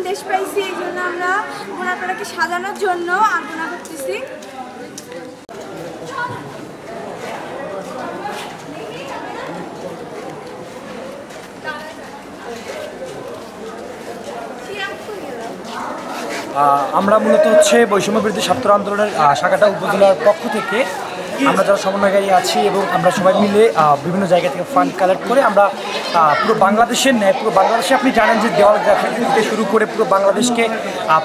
নির্দেশ পাইছি, এই জন্য আমরা বোনাপাড়াকে সাজানোর জন্য আলপনা করতেছি। আমরা মূলত হচ্ছে বৈষম্য বিরোধী ছাত্র আন্দোলনের শাখাটা উপজেলার পক্ষ থেকে আমরা যারা সমন্বয়কারী আছি এবং আমরা সবাই মিলে বিভিন্ন জায়গা থেকে ফান্ড কালেক্ট করে আমরা পুরো বাংলাদেশের ন্যায় পুরো বাংলাদেশে আপনি জানেন যে দেওয়াল গ্রাফিতি থেকে শুরু করে পুরো বাংলাদেশকে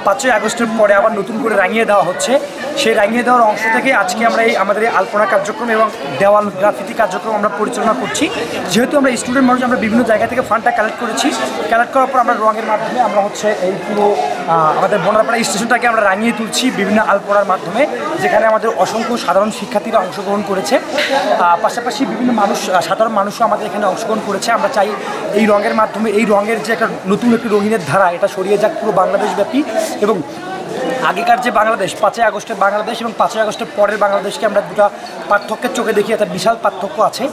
5ই আগস্টের পরে আবার নতুন করে রাঙিয়ে দেওয়া হচ্ছে। সেই রাঙিয়ে দেওয়ার অংশ থেকে আজকে আমরা আমাদের এই আলপনা কার্যক্রম এবং দেওয়াল গ্রাফিতি কার্যক্রম আমরা পরিচালনা করছি। যেহেতু আমরা স্টুডেন্ট মানুষ, আমরা বিভিন্ন জায়গা থেকে ফান্ডটা কালেক্ট করেছি। কালেক্ট করার পর আমরা রঙের মাধ্যমে আমরা হচ্ছে এই পুরো আমাদের বোনাপাড়া স্টেশনটাকে আমরা রাঙিয়ে তুলছি বিভিন্ন আলপনার মাধ্যমে, যেখানে আমাদের অসংখ্য সাধারণ শিক্ষার্থীরা অংশগ্রহণ করেছে। পাশাপাশি বিভিন্ন মানুষ, সাধারণ মানুষও আমাদের এখানে অংশগ্রহণ করেছে। আমরা চাই এই রঙের মাধ্যমে এই রঙের যে একটা নতুন একটি রঙিনের ধারা, এটা ছড়িয়ে যাক পুরো বাংলাদেশব্যাপী। এবং আগেকার যে বাংলাদেশ, 5ই আগস্টের বাংলাদেশ এবং 5ই আগস্টের পরের বাংলাদেশকে আমরা দুটা পার্থক্যের চোখে দেখি, একটা বিশাল পার্থক্য আছে।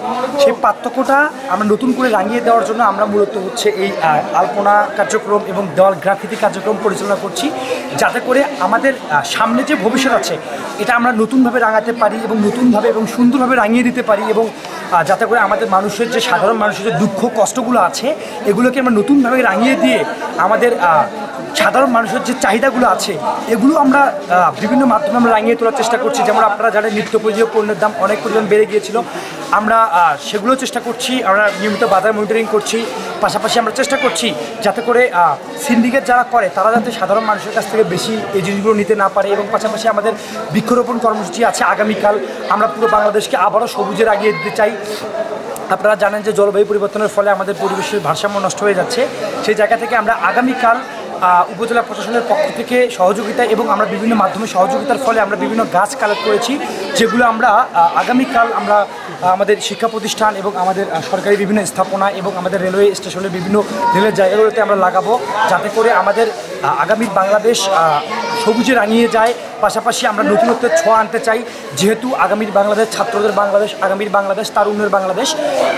সেই পার্থক্যটা আমরা নতুন করে রাঙিয়ে দেওয়ার জন্য আমরা মূলত হচ্ছে এই আলপনা কার্যক্রম এবং দেওয়াল গ্রাফিতি কার্যক্রম পরিচালনা করছি, যাতে করে আমাদের সামনে যে ভবিষ্যৎ আছে এটা আমরা নতুনভাবে রাঙাতে পারি এবং নতুনভাবে এবং সুন্দরভাবে রাঙিয়ে দিতে পারি, এবং যাতে করে আমাদের মানুষের যে সাধারণ মানুষের যে দুঃখ কষ্টগুলো আছে এগুলোকে আমরা নতুনভাবে রাঙিয়ে দিয়ে আমাদের সাধারণ মানুষের যে চাহিদাগুলো আছে এগুলো আমরা বিভিন্ন মাধ্যমে আমরা রাঙিয়ে তোলার চেষ্টা করছি। যেমন আপনারা জানেন নিত্য প্রয়োজনীয় পণ্যের দাম অনেক পরিমাণ বেড়ে গিয়েছিল, আমরা সেগুলো চেষ্টা করছি, আমরা নিয়মিত বাজার মনিটরিং করছি। পাশাপাশি আমরা চেষ্টা করছি যাতে করে সিন্ডিকেট যারা করে তারা যাতে সাধারণ মানুষের কাছ থেকে বেশি এই জিনিসগুলো নিতে না পারে। এবং পাশাপাশি আমাদের বৃক্ষরোপণ কর্মসূচি আছে আগামীকাল। আমরা পুরো বাংলাদেশকে আবারও সবুজে রাঙিয়ে দিতে চাই। আপনারা জানেন যে জলবায়ু পরিবর্তনের ফলে আমাদের পরিবেশের ভারসাম্য নষ্ট হয়ে যাচ্ছে। সেই জায়গা থেকে আমরা আগামীকাল উপজেলা প্রশাসনের পক্ষ থেকে সহযোগিতা এবং আমরা বিভিন্ন মাধ্যমে সহযোগিতার ফলে আমরা বিভিন্ন গাছ কালেক্ট করেছি, যেগুলো আমরা আগামীকাল আমরা আমাদের শিক্ষা প্রতিষ্ঠান এবং আমাদের সরকারি বিভিন্ন স্থাপনা এবং আমাদের রেলওয়ে স্টেশনের বিভিন্ন রেলের জায়গাগুলোতে আমরা লাগাবো, যাতে করে আমাদের আগামীর বাংলাদেশ সবুজে রাঙিয়ে যায়। পাশাপাশি আমরা নতুনত্বের ছোঁয়া আনতে চাই, যেহেতু আগামীর বাংলাদেশ ছাত্রদের বাংলাদেশ, আগামীর বাংলাদেশ তারুণ্যের বাংলাদেশ।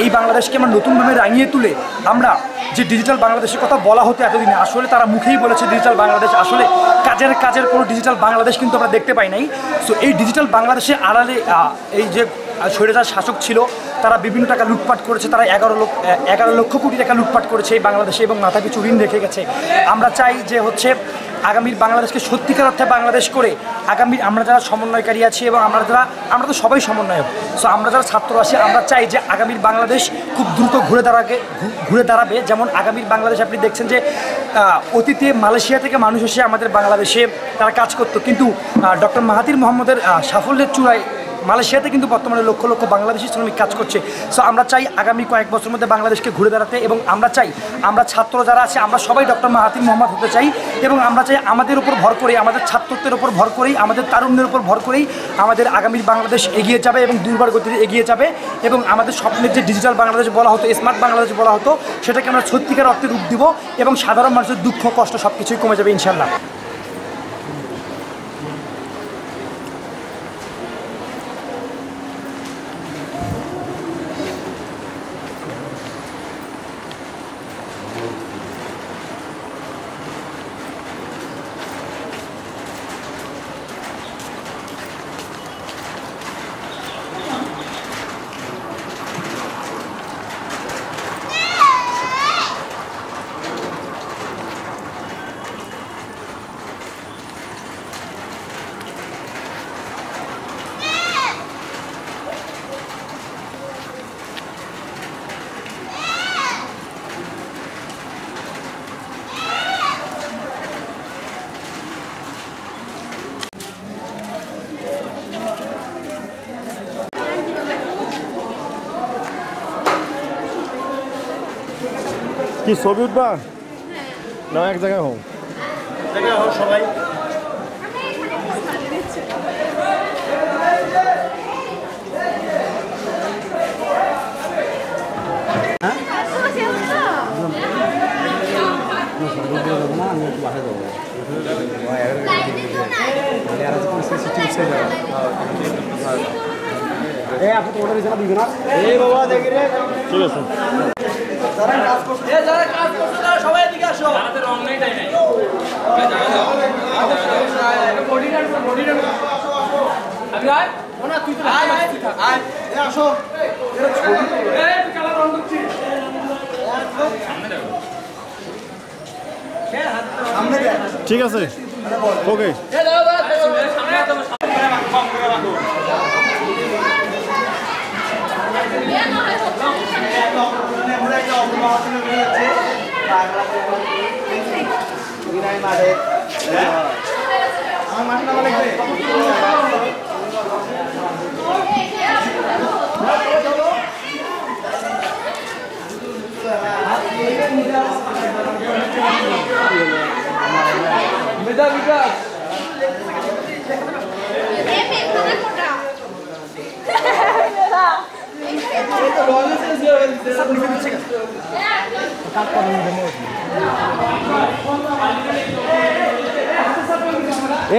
এই বাংলাদেশকে আমরা নতুনভাবে রাঙিয়ে তুলে আমরা যে ডিজিটাল বাংলাদেশের কথা বলা হতো এতদিনে, আসলে তারা মুখেই বলেছে ডিজিটাল বাংলাদেশ, আসলে কাজের কোনো ডিজিটাল বাংলাদেশ কিন্তু আমরা দেখতে পাই নাই। সো এই ডিজিটাল বাংলাদেশের আড়ালে এই যে স্বৈরাচার শাসক ছিল তারা বিভিন্ন টাকা লুটপাট করেছে, তারা 11 লক্ষ কোটি টাকা লুটপাট করেছে এই বাংলাদেশে এবং মাথা পিছু ঋণ রেখে গেছে। আমরা চাই যে হচ্ছে আগামীর বাংলাদেশকে সত্যিকার অর্থে বাংলাদেশ করে আগামীর আমরা যারা সমন্বয়কারী আছি এবং আমরা তো সবাই সমন্বয়ক, সো আমরা যারা ছাত্র আছি আমরা চাই যে আগামীর বাংলাদেশ খুব দ্রুত ঘুরে দাঁড়াবে। যেমন আগামীর বাংলাদেশ আপনি দেখছেন যে অতীতে মালয়েশিয়া থেকে মানুষ এসে আমাদের বাংলাদেশে তারা কাজ করতো, কিন্তু ডক্টর মাহাথির মোহাম্মদের সাফল্যের চূড়ায় মালয়েশিয়াতে কিন্তু বর্তমানে লক্ষ লক্ষ বাংলাদেশি শ্রমিক কাজ করছে। সো আমরা চাই আগামী কয়েক বছরের মধ্যে বাংলাদেশকে ঘুরে দাঁড়াতে, এবং আমরা চাই আমরা ছাত্র যারা আছে আমরা সবাই ডক্টর মাহাথির মোহাম্মদ হতে চাই, এবং আমরা চাই আমাদের উপর ভর করে, আমাদের ছাত্রত্বের উপর ভর করেই, আমাদের তারুণ্যের উপর ভর করেই আমাদের আগামীর বাংলাদেশ এগিয়ে যাবে এবং দুর্বার গতিতে এগিয়ে যাবে। এবং আমাদের স্বপ্নের যে ডিজিটাল বাংলাদেশ বলা হতো, স্মার্ট বাংলাদেশ বলা হতো, সেটাকে আমরা সত্যিকার অর্থে রূপ দিব এবং সাধারণ মানুষের দুঃখ কষ্ট সব কিছুই কমে যাবে ইনশাল্লাহ। কি ছবি উঠবা না এক জায়গায় হোক সবাই ঠিক আছে যারা কাজ করছে তারা সবাই এদিকে আসো। ঠিক আছে ওকে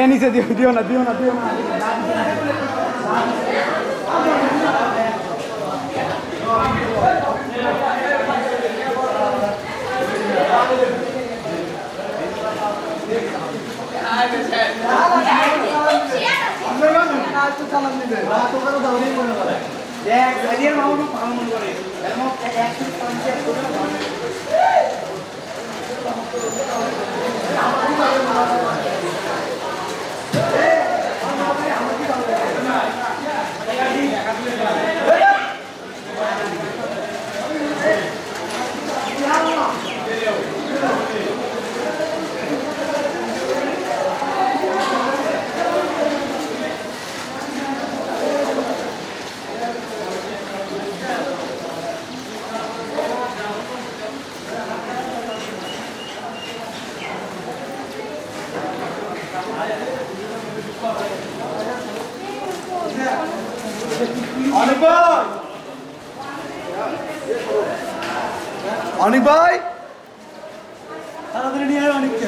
নিচে দিও না অনেক ভাই তাড়াতাড়ি নিয়ে আয় অনেককে